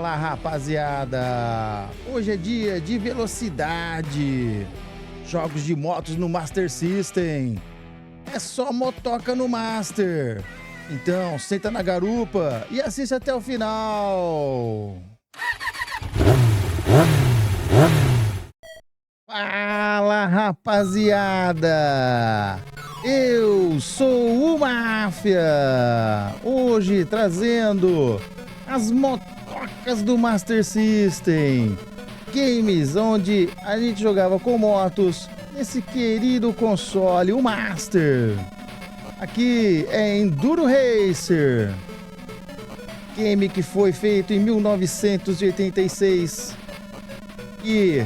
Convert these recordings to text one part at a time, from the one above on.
Fala, rapaziada! Hoje é dia de velocidade. Jogos de motos no Master System. É só motoca no Master. Então, senta na garupa e assiste até o final. Fala, rapaziada! Eu sou o Máfia. Hoje trazendo as motocas do Master System. Games onde a gente jogava com motos nesse querido console, o Master. Aqui é Enduro Racer. Game que foi feito em 1986 e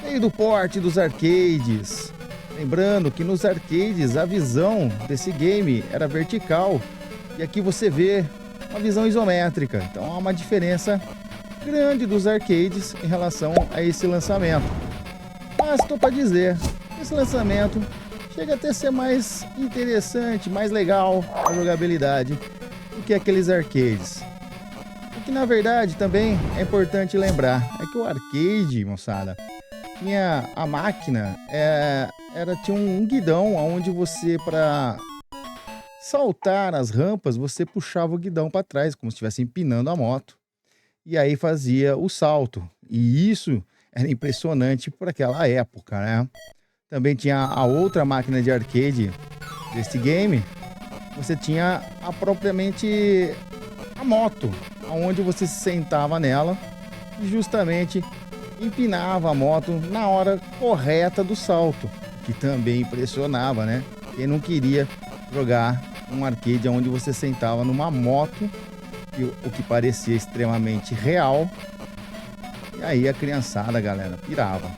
veio do porte dos arcades. Lembrando que nos arcades a visão desse game era vertical e aqui você vê uma visão isométrica. Então há uma diferença grande dos arcades em relação a esse lançamento. Mas estou para dizer, esse lançamento chega até a ser mais interessante, mais legal a jogabilidade do que aqueles arcades. O que na verdade também é importante lembrar é que o arcade, moçada, tinha a máquina, tinha um guidão onde você, para saltar as rampas, você puxava o guidão para trás, como se estivesse empinando a moto. E aí fazia o salto. E isso era impressionante por aquela época, né? Também tinha a outra máquina de arcade desse game. Você tinha propriamente a moto, onde você se sentava nela e justamente empinava a moto na hora correta do salto, que também impressionava, né? Quem não queria jogar um arcade onde você sentava numa moto, o que parecia extremamente real, e aí a criançada, galera, pirava.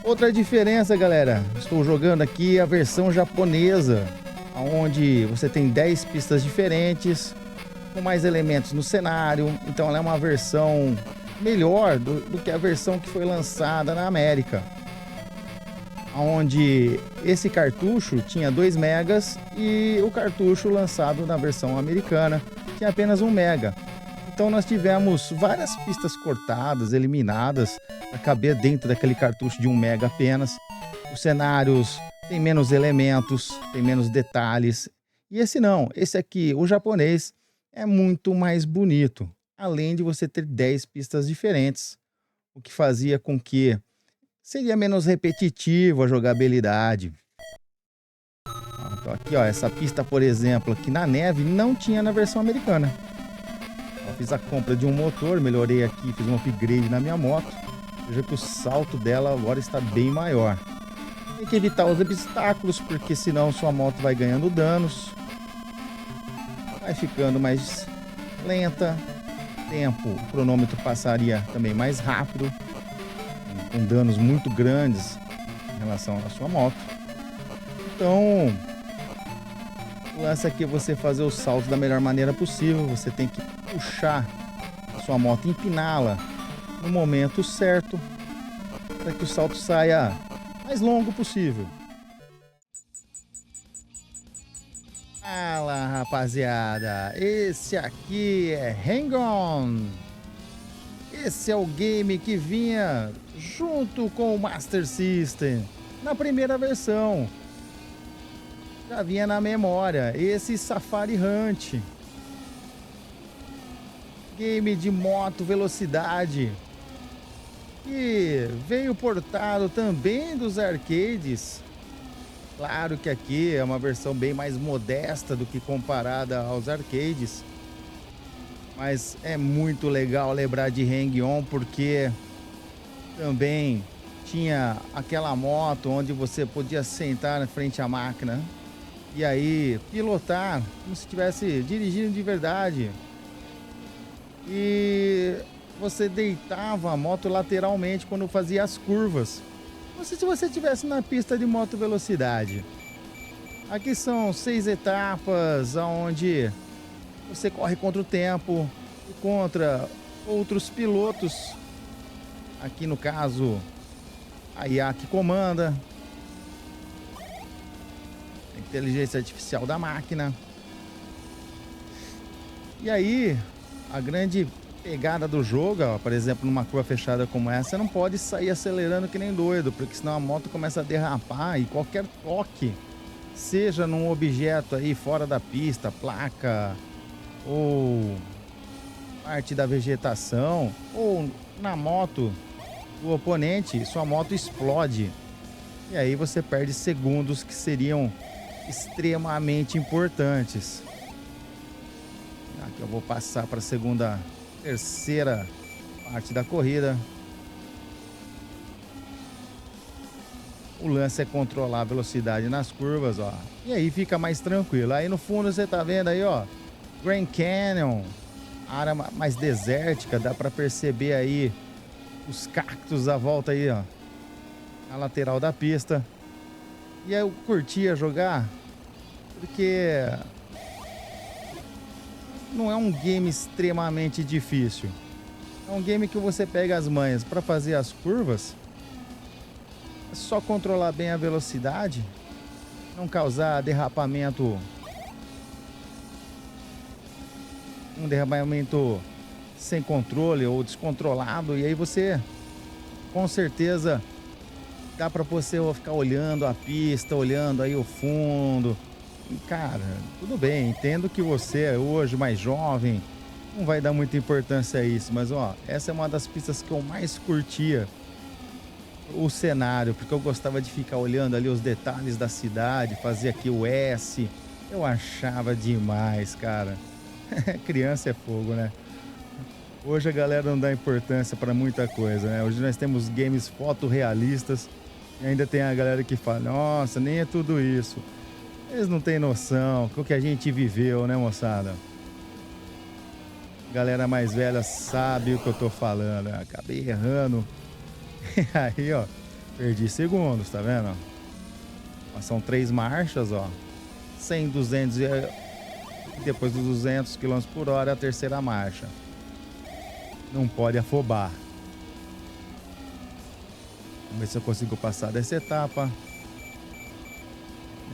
Outra diferença, galera, estou jogando aqui a versão japonesa, onde você tem 10 pistas diferentes, com mais elementos no cenário, então ela é uma versão melhor do que a versão que foi lançada na América, onde esse cartucho tinha 2 megas e o cartucho lançado na versão americana tinha apenas 1 mega. Então nós tivemos várias pistas cortadas, eliminadas, para caber dentro daquele cartucho de 1 mega apenas. Os cenários têm menos elementos, tem menos detalhes. E esse não, esse aqui, o japonês, é muito mais bonito. Além de você ter 10 pistas diferentes, o que fazia com que seria menos repetitivo a jogabilidade. Então aqui, ó, essa pista, por exemplo, aqui na neve, não tinha na versão americana. Eu fiz a compra de um motor, melhorei aqui, fiz um upgrade na minha moto. Veja que o salto dela agora está bem maior. Tem que evitar os obstáculos, porque senão sua moto vai ganhando danos. Vai ficando mais lenta. Tempo, o cronômetro passaria também mais rápido, com danos muito grandes em relação à sua moto. Então, o lance aqui é você fazer os saltos da melhor maneira possível. Você tem que puxar a sua moto, empiná-la no momento certo, para que o salto saia mais longo possível. Fala, rapaziada, esse aqui é Hang-On. Esse é o game que vinha junto com o Master System na primeira versão. Já vinha na memória esse Safari Hunt, game de moto velocidade, que veio portado também dos arcades. Claro que aqui é uma versão bem mais modesta do que comparada aos arcades. Mas é muito legal lembrar de Hang-On, porque também tinha aquela moto onde você podia sentar na frente à máquina e aí pilotar como se estivesse dirigindo de verdade. E você deitava a moto lateralmente quando fazia as curvas. Não sei se você estivesse na pista de moto velocidade. Aqui são 6 etapas, onde você corre contra o tempo e contra outros pilotos. Aqui no caso, a IA que comanda, a inteligência artificial da máquina. E aí, a grande pegada do jogo, ó, por exemplo, numa curva fechada como essa, você não pode sair acelerando que nem doido, porque senão a moto começa a derrapar e qualquer toque, seja num objeto aí fora da pista, placa ou parte da vegetação, ou na moto do oponente, sua moto explode. E aí você perde segundos que seriam extremamente importantes. Aqui eu vou passar para a terceira parte da corrida. O lance é controlar a velocidade nas curvas, ó. E aí fica mais tranquilo. Aí no fundo você tá vendo aí, ó, Grand Canyon, área mais desértica, dá para perceber aí os cactos à volta aí, ó, na lateral da pista. E aí eu curtia jogar porque não é um game extremamente difícil. É um game que você pega as manhas para fazer as curvas. É só controlar bem a velocidade, não causar derrapamento, um derrapamento sem controle ou descontrolado, e aí você com certeza dá para você ficar olhando a pista, olhando aí o fundo. E cara, tudo bem, entendo que você hoje mais jovem não vai dar muita importância a isso, mas ó, essa é uma das pistas que eu mais curtia o cenário, porque eu gostava de ficar olhando ali os detalhes da cidade, fazer aqui o S, eu achava demais, cara. Criança é fogo, né? Hoje a galera não dá importância para muita coisa, né? Hoje nós temos games fotorrealistas e ainda tem a galera que fala, nossa, nem é tudo isso. Eles não têm noção do que a gente viveu, né, moçada? Galera mais velha sabe o que eu tô falando. Eu acabei errando. E aí, ó, perdi segundos, tá vendo? São 3 marchas, ó. 100, 200 e depois dos 200 km por hora a terceira marcha. Não pode afobar. Vamos ver se eu consigo passar dessa etapa.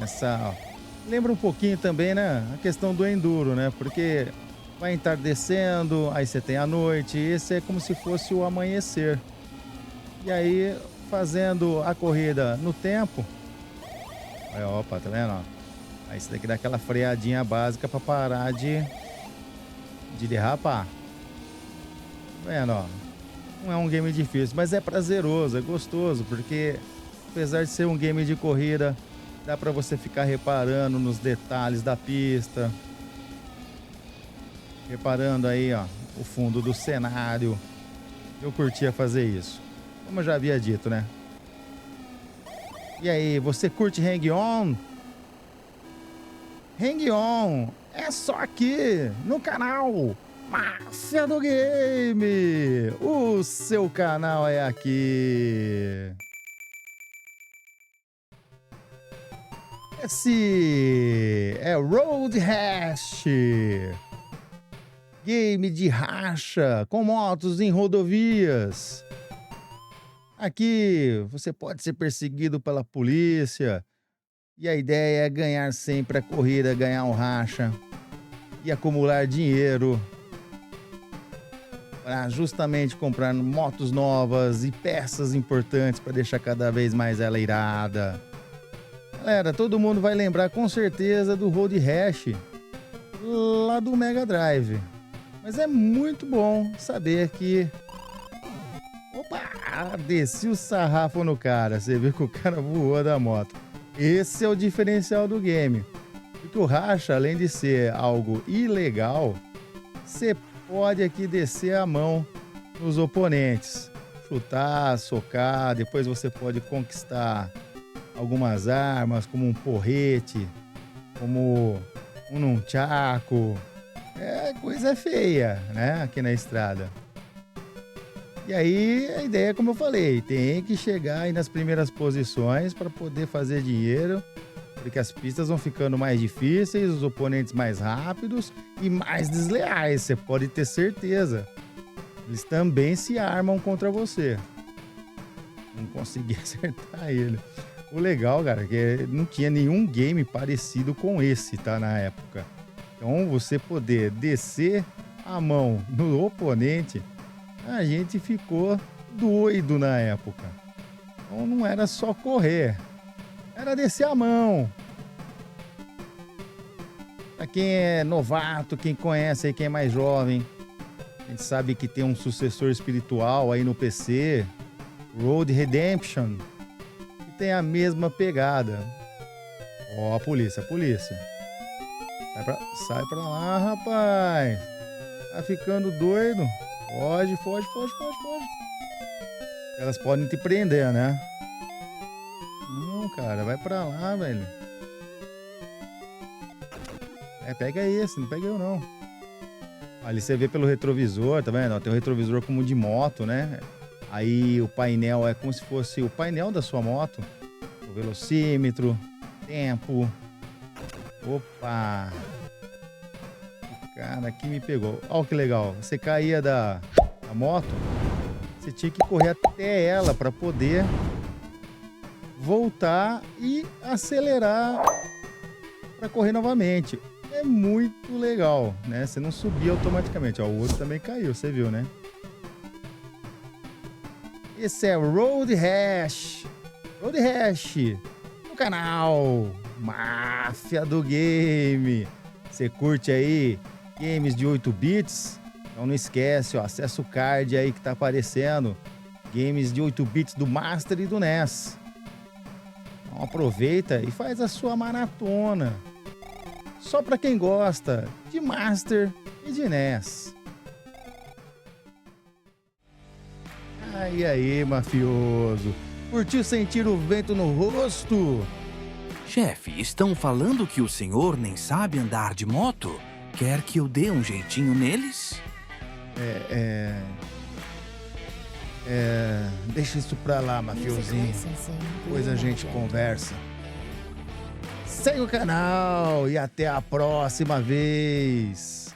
Essa, ó, lembra um pouquinho também, né? A questão do enduro, né? Porque vai entardecendo, aí você tem a noite. Esse é como se fosse o amanhecer. E aí, fazendo a corrida no tempo. Aí, opa, tá vendo? Ó? Aí você tem que dar aquela freadinha básica para parar de derrapar. Tá vendo, ó? Não é um game difícil, mas é prazeroso, é gostoso, porque apesar de ser um game de corrida, dá para você ficar reparando nos detalhes da pista. Reparando aí, ó, o fundo do cenário. Eu curtia fazer isso. Como eu já havia dito, né? E aí, você curte Hang On? Hang On é só aqui no canal Máfia do Game. O seu canal é aqui. Esse é Road Rash, game de racha com motos em rodovias. Aqui você pode ser perseguido pela polícia e a ideia é ganhar sempre a corrida, ganhar um racha e acumular dinheiro para justamente comprar motos novas e peças importantes para deixar cada vez mais ela irada. Galera, todo mundo vai lembrar com certeza do Road Rash lá do Mega Drive. Mas é muito bom saber que... Opa! Desci o sarrafo no cara. Você viu que o cara voou da moto. Esse é o diferencial do game. Porque o racha, além de ser algo ilegal, você pode aqui descer a mão nos oponentes. Chutar, socar, depois você pode conquistar algumas armas, como um porrete, como um nunchaku. É coisa feia, né? Aqui na estrada. E aí, a ideia, como eu falei, tem que chegar aí nas primeiras posições para poder fazer dinheiro, porque as pistas vão ficando mais difíceis, os oponentes mais rápidos e mais desleais, você pode ter certeza. Eles também se armam contra você. Não consegui acertar ele. O legal, cara, é que não tinha nenhum game parecido com esse, tá? Na época. Então, você poder descer a mão no oponente, a gente ficou doido na época. Então não era só correr, era descer a mão. Pra quem é novato, quem conhece aí, quem é mais jovem, a gente sabe que tem um sucessor espiritual aí no PC, Road Redemption, que tem a mesma pegada. Ó, a polícia. Sai pra lá, rapaz. Tá ficando doido. Foge. Elas podem te prender, né? Não, cara, vai pra lá, velho. Pega esse, não pega eu não. Ali você vê pelo retrovisor, tá vendo? Tem um retrovisor como de moto, né? Aí o painel é como se fosse o painel da sua moto. O velocímetro, tempo. Opa! O cara aqui me pegou. Olha que legal. Você caía da moto, você tinha que correr até ela para poder voltar e acelerar para correr novamente. É muito legal, né? Você não subia automaticamente. Ó, o outro também caiu, você viu, né? Esse é Road Rash. Road Rash no canal Máfia do Game. Você curte aí games de 8 bits? Então não esquece, ó, acessa o card aí que tá aparecendo. Games de 8 bits do Master e do NES. Então aproveita e faz a sua maratona. Só para quem gosta de Master e de NES. E aí, mafioso? Curtiu sentir o vento no rosto? Chefe, estão falando que o senhor nem sabe andar de moto? Quer que eu dê um jeitinho neles? Deixa isso pra lá, mafiosinho. Depois a gente conversa. Segue o canal e até a próxima vez.